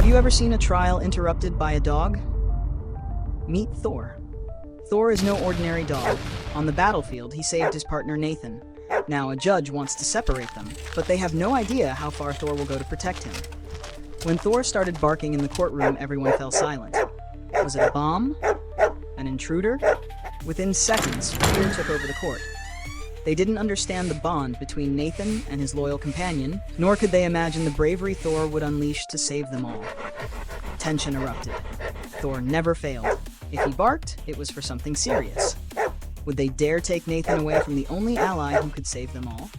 you ever seen a trial interrupted by a dog? Meet Thor. Thor is no ordinary dog. On the battlefield, he saved his partner Nathan. Now, a judge wants to separate them, but they have no idea how far Thor will go to protect him. When Thor started barking in the courtroom, everyone fell silent. Was it a bomb? An intruder? Within seconds, fear took over the court. They didn't understand the bond between Nathan and his loyal companion, nor could they imagine the bravery Thor would unleash to save them all. Tension erupted. Thor never failed. If he barked, it was for something serious. Would they dare take Nathan away from the only ally who could save them all?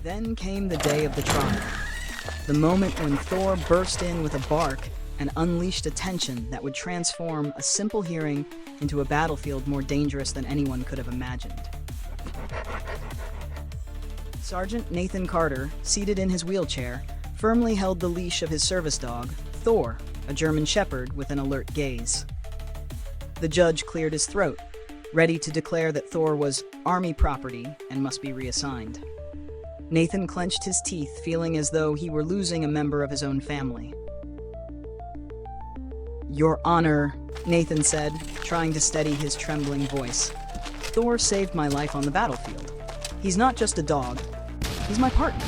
Then came the day of the trial. The moment when Thor burst in with a bark and unleashed a tension that would transform a simple hearing into a battlefield more dangerous than anyone could have imagined. Sergeant Nathan Carter, seated in his wheelchair, firmly held the leash of his service dog, Thor, a German shepherd with an alert gaze. The judge cleared his throat, ready to declare that Thor was army property and must be reassigned. Nathan clenched his teeth, feeling as though he were losing a member of his own family. "Your Honor," Nathan said, trying to steady his trembling voice. "Thor saved my life on the battlefield. He's not just a dog, he's my partner."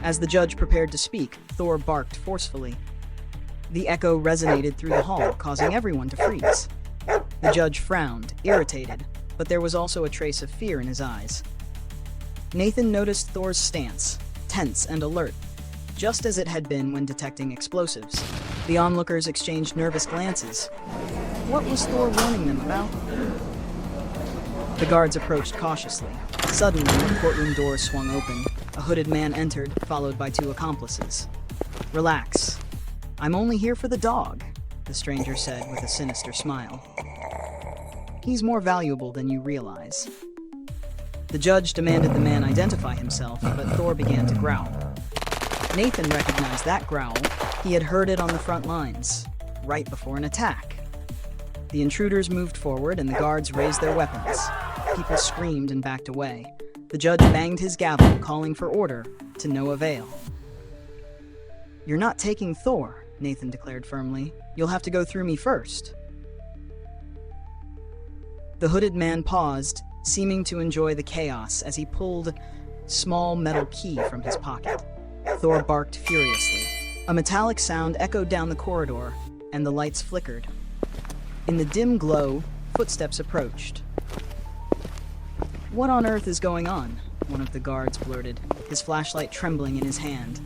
As the judge prepared to speak, Thor barked forcefully. The echo resonated through the hall, causing everyone to freeze. The judge frowned, irritated, but there was also a trace of fear in his eyes. Nathan noticed Thor's stance, tense and alert, just as it had been when detecting explosives. The onlookers exchanged nervous glances. What was Thor warning them about? The guards approached cautiously. Suddenly, the courtroom doors swung open. A hooded man entered, followed by two accomplices. "Relax. I'm only here for the dog," the stranger said with a sinister smile. "He's more valuable than you realize." The judge demanded the man identify himself, but Thor began to growl. Nathan recognized that growl. He had heard it on the front lines, right before an attack. The intruders moved forward and the guards raised their weapons. People screamed and backed away. The judge banged his gavel, calling for order, to no avail. "You're not taking Thor," Nathan declared firmly. "You'll have to go through me first." The hooded man paused, seeming to enjoy the chaos as he pulled a small metal key from his pocket. Thor barked furiously. A metallic sound echoed down the corridor, and the lights flickered. In the dim glow, footsteps approached. "What on earth is going on?" one of the guards blurted, his flashlight trembling in his hand.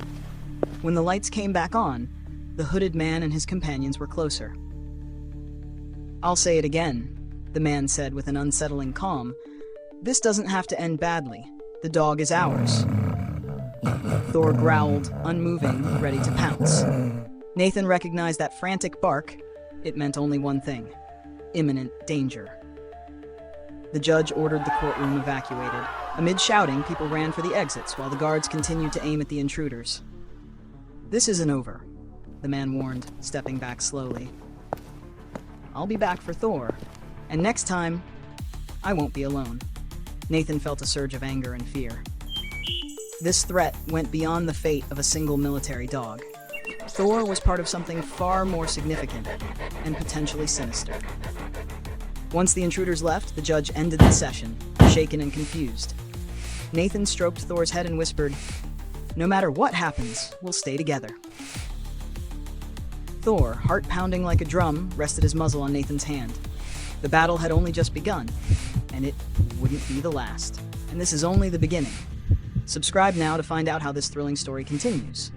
When the lights came back on, the hooded man and his companions were closer. "I'll say it again," the man said with an unsettling calm. "This doesn't have to end badly. The dog is ours." Thor growled, unmoving, ready to pounce. Nathan recognized that frantic bark. It meant only one thing: imminent danger. The judge ordered the courtroom evacuated. Amid shouting, people ran for the exits while the guards continued to aim at the intruders. "This isn't over," the man warned, stepping back slowly. "I'll be back for Thor, and next time, I won't be alone." Nathan felt a surge of anger and fear. This threat went beyond the fate of a single military dog. Thor was part of something far more significant and potentially sinister. Once the intruders left, the judge ended the session, shaken and confused. Nathan stroked Thor's head and whispered, "No matter what happens, we'll stay together." Thor, heart pounding like a drum, rested his muzzle on Nathan's hand. The battle had only just begun, and it wouldn't be the last. And this is only the beginning. Subscribe now to find out how this thrilling story continues.